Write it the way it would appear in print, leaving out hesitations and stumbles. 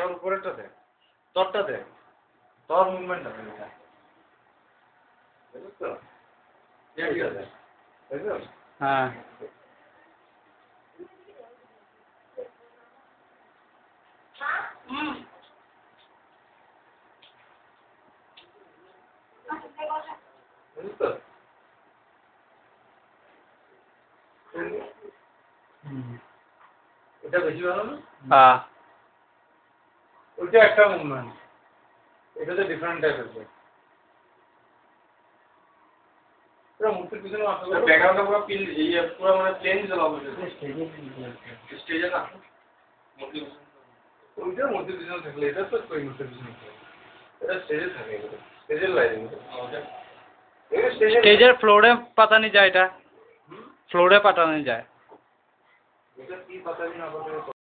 তোর উপরেরটা দে, তোরটা দে, তোর মুভমেন্টটা দে এটা, বুঝছো? এইটা দে, বুঝছো? হ্যাঁ। বুঝছো? এটা বেশি ভালো না? হ্যাঁ। ওইটা একটা মুভমেন্ট, এটা তো ডিফারেন্ট টাইপের। পুরো মুখের পিছনে মাথা করে ব্যাকগ্রাউন্ডটা পুরো পিল এই পুরো মানে প্লেন ছিল অবশ্যই স্টেজে না ওইটা মধ্যে পিছনে থাকলে এটা তো কই মধ্যে পিছনে থাকে এটা স্টেজে থাকে স্টেজের লাইটিং স্টেজের ফ্লোরে পাতানি যায়, এটা ফ্লোরে পাঠানো যায়। এটা কি পাতানি না পাতানি